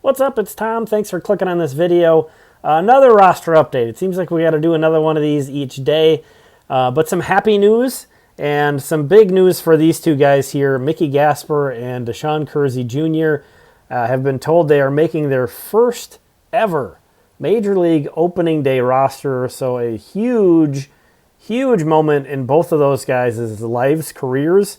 What's up? It's Tom. Thanks for clicking on this video. Another roster update. It seems like we got to do another one of these each day. But some happy news and some big news for these two guys here. Mickey Gasper and DaShawn Keirsey Jr. Have been told they are making their first ever Major League opening day roster. So a huge moment in both of those guys' lives, careers.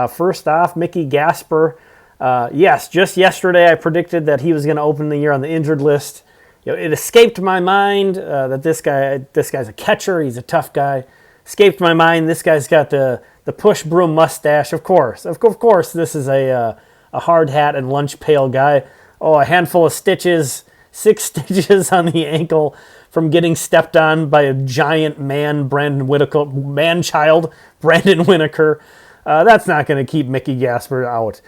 First off, Mickey Gasper. Yes, just yesterday I predicted that he was going to open the year on the injured list. It escaped my mind that this guy's a catcher. He's a tough guy. Escaped my mind. This guy's got the push broom mustache. Of course, this is a hard hat and lunch pail guy. Oh, a handful of stitches, 6 stitches on the ankle from getting stepped on by a giant man, man-child, Brandon Winokur. That's not going to keep Mickey Gasper out.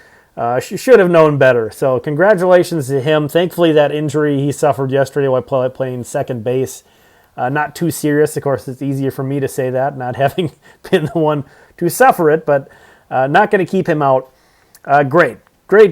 Should have known better. So congratulations to him. Thankfully, that injury he suffered yesterday while playing second base, not too serious. Of course, it's easier for me to say that, not having been the one to suffer it, but not going to keep him out. Great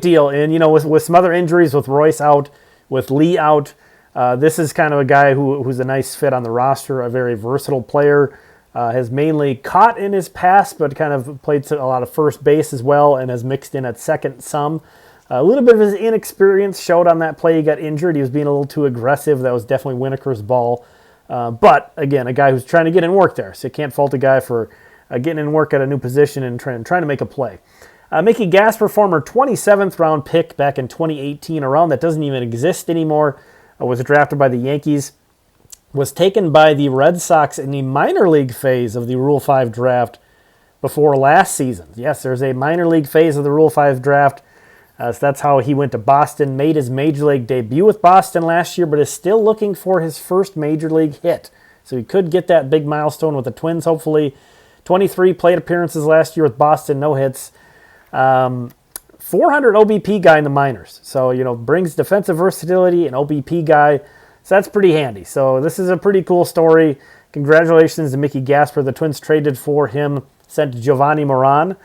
deal. And, with some other injuries, with Royce out, with Lee out, this is kind of a guy who's a nice fit on the roster, a very versatile player. Has mainly caught in his past, but kind of played a lot of first base as well and has mixed in at second some. A little bit of his inexperience showed on that play he got injured. He was being a little too aggressive. That was definitely Winokur's ball. But, again, a guy who's trying to get in work there. So you can't fault a guy for getting in work at a new position and trying to make a play. Mickey Gasper, former 27th round pick back in 2018, a round that doesn't even exist anymore, was drafted by the Yankees. Was taken by the Red Sox in the minor league phase of the Rule 5 draft before last season. Yes, there's a minor league phase of the Rule 5 draft. So that's how he went to Boston, made his major league debut with Boston last year, but is still looking for his first major league hit. So he could get that big milestone with the Twins, hopefully. 23 plate appearances last year with Boston, no hits. 400 OBP guy in the minors. So, brings defensive versatility, an OBP guy. So that's pretty handy. So this is a pretty cool story. Congratulations to Mickey Gasper. The Twins traded for him, sent Giovanni Moran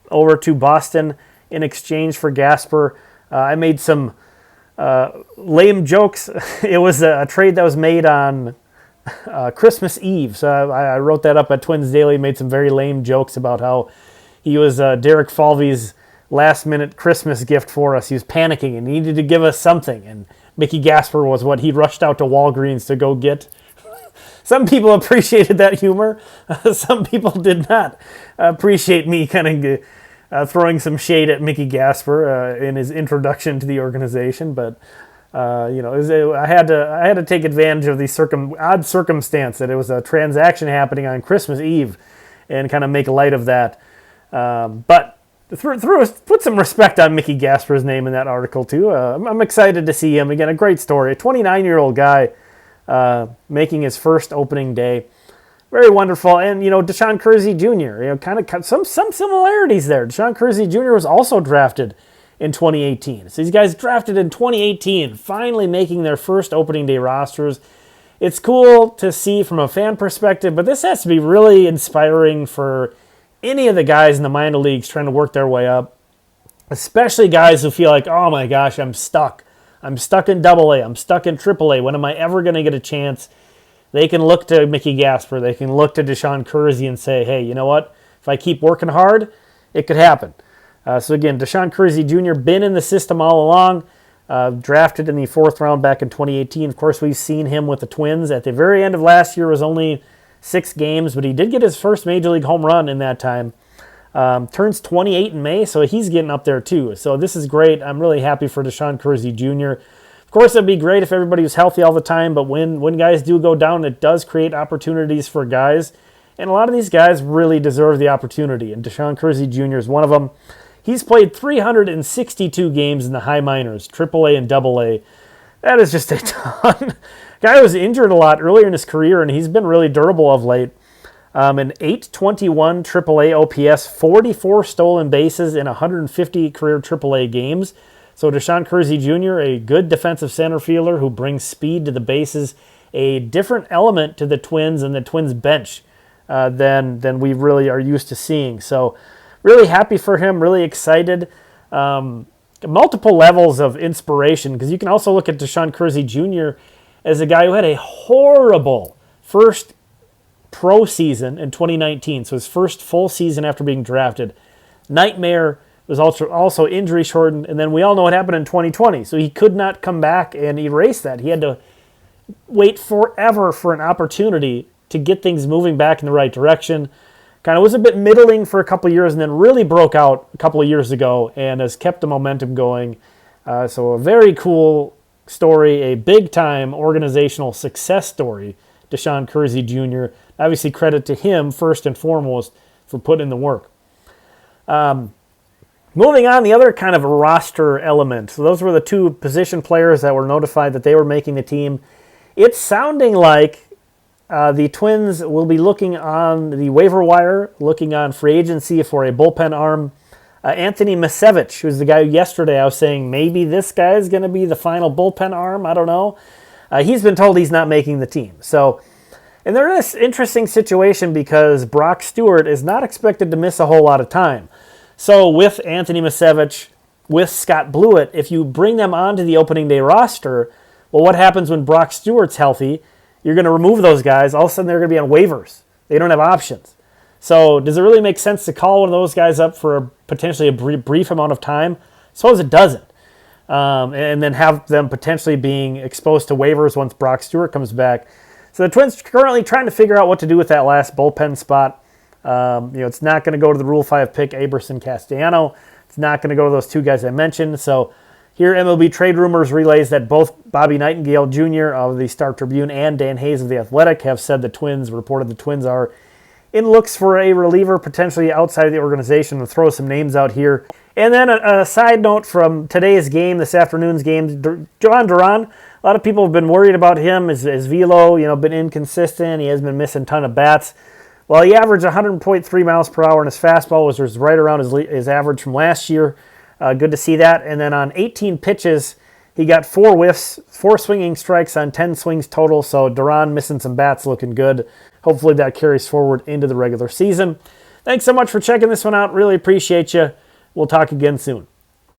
over to Boston in exchange for Gasper. I made some lame jokes. It was a trade that was made on Christmas Eve. So I wrote that up at Twins Daily, made some very lame jokes about how he was Derek Falvey's last-minute Christmas gift for us. He was panicking and needed to give us something, and Mickey Gasper was what he rushed out to Walgreens to go get. Some people appreciated that humor. Some people did not appreciate me kind of throwing some shade at Mickey Gasper in his introduction to the organization. But I had to take advantage of the odd circumstance that it was a transaction happening on Christmas Eve, and kind of make light of that. But put some respect on Mickey Gasper's name in that article, too. I'm excited to see him. Again, a great story. A 29-year-old guy making his first opening day. Very wonderful. And, DaShawn Keirsey Jr., kind of some similarities there. DaShawn Keirsey Jr. was also drafted in 2018. So these guys drafted in 2018, finally making their first opening day rosters. It's cool to see from a fan perspective, but this has to be really inspiring for any of the guys in the minor leagues trying to work their way up, especially guys who feel like, oh my gosh, I'm stuck. I'm stuck in AA. I'm stuck in AAA. When am I ever going to get a chance? They can look to Mickey Gasper. They can look to DaShawn Keirsey and say, hey, you know what? If I keep working hard, it could happen. So again, DaShawn Keirsey Jr. been in the system all along, drafted in the 4th round back in 2018. Of course, we've seen him with the Twins. At the very end of last year, was only 6 games, but he did get his first Major League home run in that time. Turns 28 in May, so he's getting up there too. So this is great. I'm really happy for DaShawn Keirsey Jr. Of course, it'd be great if everybody was healthy all the time, but when guys do go down, it does create opportunities for guys. And a lot of these guys really deserve the opportunity, and DaShawn Keirsey Jr. is one of them. He's played 362 games in the high minors, AAA and AA. That is just a ton. Guy was injured a lot earlier in his career, and he's been really durable of late. An 821 AAA OPS, 44 stolen bases in 150 career AAA games. So DaShawn Keirsey Jr., a good defensive center fielder who brings speed to the bases, a different element to the Twins and the Twins bench than we really are used to seeing. So really happy for him, really excited. multiple levels of inspiration, because you can also look at DaShawn Keirsey Jr. as a guy who had a horrible first pro season in 2019, so his first full season after being drafted. Nightmare, was also injury shortened, and then we all know what happened in 2020, so he could not come back and erase that. He had to wait forever for an opportunity to get things moving back in the right direction. Kind of was a bit middling for a couple of years and then really broke out a couple of years ago and has kept the momentum going. So a very cool story, a big-time organizational success story, DaShawn Keirsey Jr. Obviously credit to him first and foremost for putting in the work. Moving on, the other kind of roster element. So those were the two position players that were notified that they were making the team. It's sounding like the Twins will be looking on the waiver wire, looking on free agency for a bullpen arm. Anthony Misevich, who's the guy yesterday I was saying maybe this guy is going to be the final bullpen arm. I don't know. He's been told he's not making the team. So, and they're in this interesting situation because Brock Stewart is not expected to miss a whole lot of time. So with Anthony Misevich, with Scott Blewett, if you bring them onto the opening day roster, well, what happens when Brock Stewart's healthy? You're going to remove those guys. All of a sudden, they're going to be on waivers. They don't have options. So does it really make sense to call one of those guys up for potentially a brief amount of time? I suppose it doesn't. And then have them potentially being exposed to waivers once Brock Stewart comes back. So the Twins currently trying to figure out what to do with that last bullpen spot. It's not going to go to the Rule 5 pick, Aberson Castellano. It's not going to go to those two guys I mentioned. So here, MLB Trade Rumors relays that both Bobby Nightingale Jr. of the Star Tribune and Dan Hayes of The Athletic have said the Twins are in looks for a reliever potentially outside of the organization. We'll throw some names out here. And then a side note from today's game, this afternoon's game, Jhoan Duran. A lot of people have been worried about him. His velo, been inconsistent. He has been missing a ton of bats. Well, he averaged 100.3 miles per hour, and his fastball was right around his average from last year. Good to see that. And then on 18 pitches, he got 4 whiffs, 4 swinging strikes on 10 swings total. So Duran missing some bats, looking good. Hopefully that carries forward into the regular season. Thanks so much for checking this one out. Really appreciate you. We'll talk again soon.